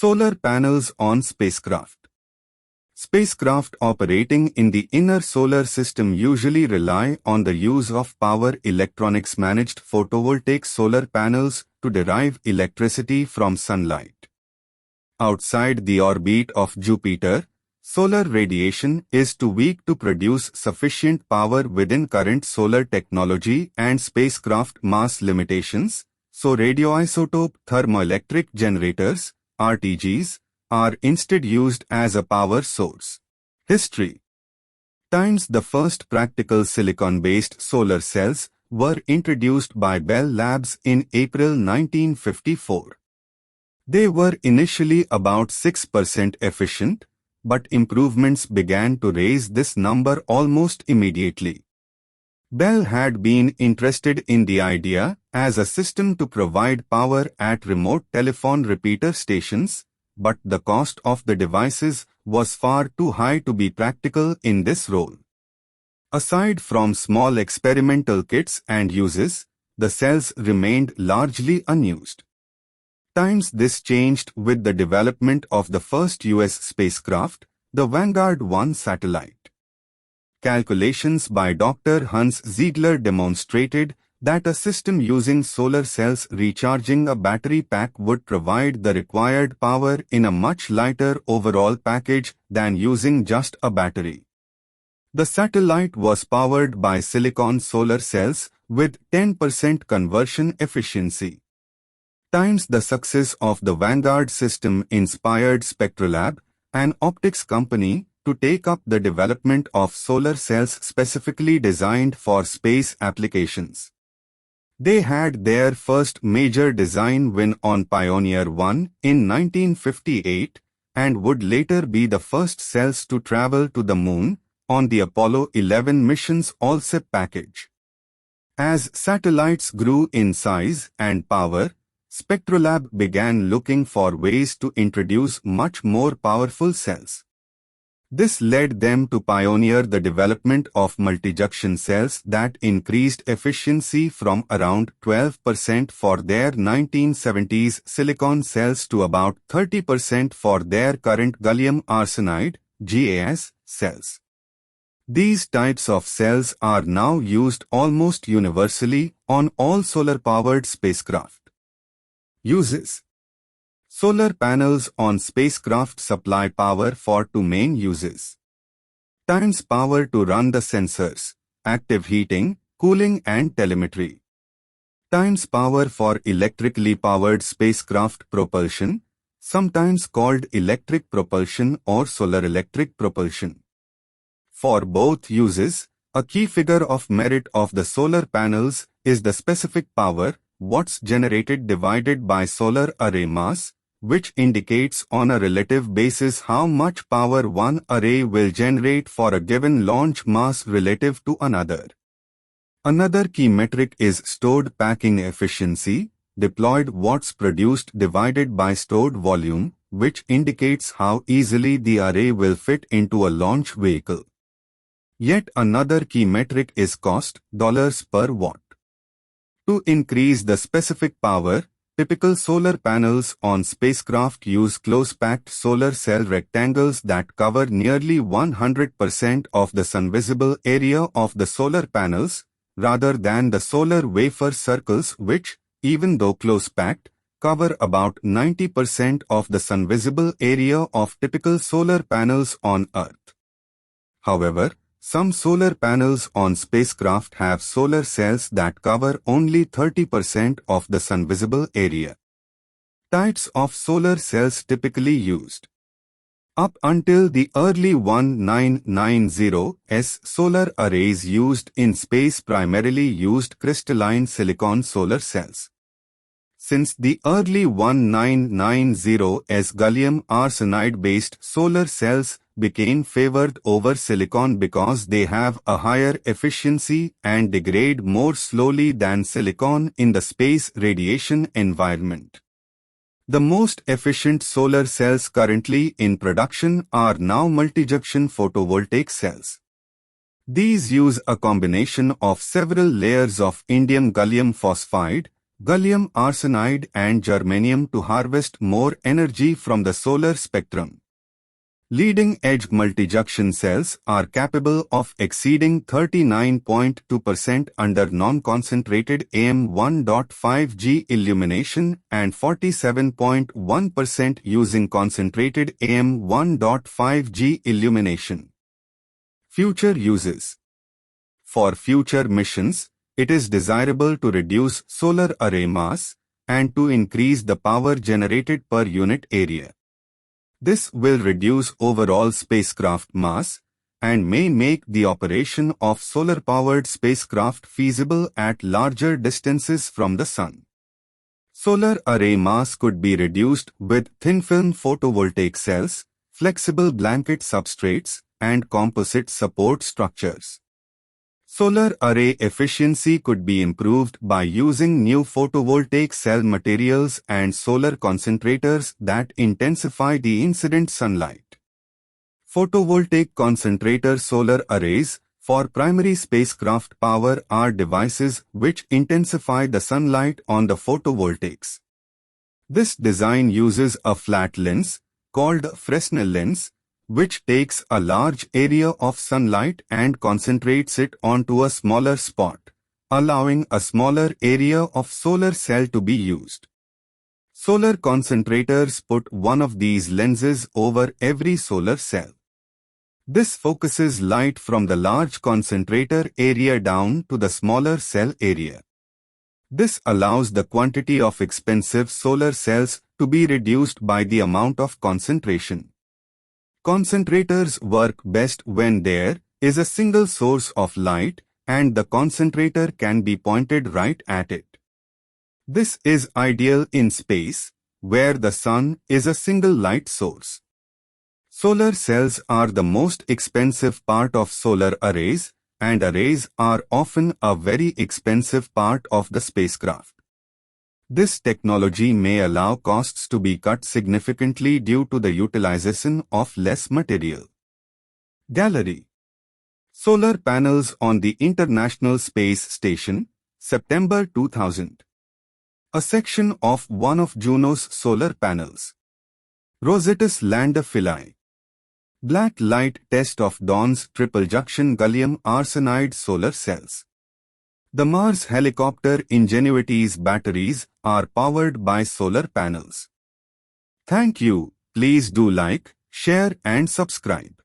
Solar panels on spacecraft. Spacecraft operating in the inner solar system usually rely on the use of power electronics managed photovoltaic solar panels to derive electricity from sunlight. Outside the orbit of Jupiter, solar radiation is too weak to produce sufficient power within current solar technology and spacecraft mass limitations, so radioisotope thermoelectric generators, RTGs, are instead used as a power source. History. The first practical silicon-based solar cells were introduced by Bell Labs in April 1954. They were initially about 6% efficient, but improvements began to raise this number almost immediately. Bell had been interested in the idea as a system to provide power at remote telephone repeater stations, but the cost of the devices was far too high to be practical in this role. Aside from small experimental kits and uses, the cells remained largely unused. This changed with the development of the first US spacecraft, the Vanguard 1 satellite. Calculations by Dr. Hans Ziegler demonstrated that a system using solar cells recharging a battery pack would provide the required power in a much lighter overall package than using just a battery. The satellite was powered by silicon solar cells with 10% conversion efficiency. The success of the Vanguard system inspired Spectrolab, an optics company, to take up the development of solar cells specifically designed for space applications. They had their first major design win on Pioneer 1 in 1958 and would later be the first cells to travel to the Moon on the Apollo 11 mission's ALSEP package. As satellites grew in size and power, Spectrolab began looking for ways to introduce much more powerful cells. This led them to pioneer the development of multi-junction cells that increased efficiency from around 12% for their 1970s silicon cells to about 30% for their current gallium arsenide (GaAs) cells. These types of cells are now used almost universally on all solar-powered spacecraft. Uses. Solar panels on spacecraft supply power for two main uses. Power to run the sensors, active heating, cooling and telemetry. Power for electrically powered spacecraft propulsion, sometimes called electric propulsion or solar electric propulsion. For both uses, a key figure of merit of the solar panels is the specific power, watts generated divided by solar array mass, which indicates on a relative basis how much power one array will generate for a given launch mass relative to another. Another key metric is stored packing efficiency, deployed watts produced divided by stored volume, which indicates how easily the array will fit into a launch vehicle. Yet another key metric is cost, dollars per watt. To increase the specific power, typical solar panels on spacecraft use close-packed solar cell rectangles that cover nearly 100% of the sun-visible area of the solar panels, rather than the solar wafer circles which, even though close-packed, cover about 90% of the sun-visible area of typical solar panels on Earth. However, some solar panels on spacecraft have solar cells that cover only 30% of the sun-visible area. Types of solar cells typically used. Up until the early 1990s, solar arrays used in space primarily used crystalline silicon solar cells. Since the early 1990s, gallium arsenide-based solar cells became favored over silicon because they have a higher efficiency and degrade more slowly than silicon in the space radiation environment. The most efficient solar cells currently in production are now multi-junction photovoltaic cells. These use a combination of several layers of indium gallium phosphide, gallium arsenide and germanium to harvest more energy from the solar spectrum. Leading-edge multi-junction cells are capable of exceeding 39.2% under non-concentrated AM1.5G illumination and 47.1% using concentrated AM1.5G illumination. Future uses. For future missions, it is desirable to reduce solar array mass and to increase the power generated per unit area. This will reduce overall spacecraft mass and may make the operation of solar-powered spacecraft feasible at larger distances from the Sun. Solar array mass could be reduced with thin-film photovoltaic cells, flexible blanket substrates, and composite support structures. Solar array efficiency could be improved by using new photovoltaic cell materials and solar concentrators that intensify the incident sunlight. Photovoltaic concentrator solar arrays for primary spacecraft power are devices which intensify the sunlight on the photovoltaics. This design uses a flat lens, called Fresnel lens, which takes a large area of sunlight and concentrates it onto a smaller spot, allowing a smaller area of solar cell to be used. Solar concentrators put one of these lenses over every solar cell. This focuses light from the large concentrator area down to the smaller cell area. This allows the quantity of expensive solar cells to be reduced by the amount of concentration. Concentrators work best when there is a single source of light and the concentrator can be pointed right at it. This is ideal in space, where the Sun is a single light source. Solar cells are the most expensive part of solar arrays, and arrays are often a very expensive part of the spacecraft. This technology may allow costs to be cut significantly due to the utilization of less material. Gallery. Solar panels on the International Space Station, September 2000. A section of one of Juno's solar panels. Rosetta's lander Philae. Black light test of Dawn's triple-junction gallium arsenide solar cells. The Mars helicopter Ingenuity's batteries are powered by solar panels. Thank you. Please do like, share and subscribe.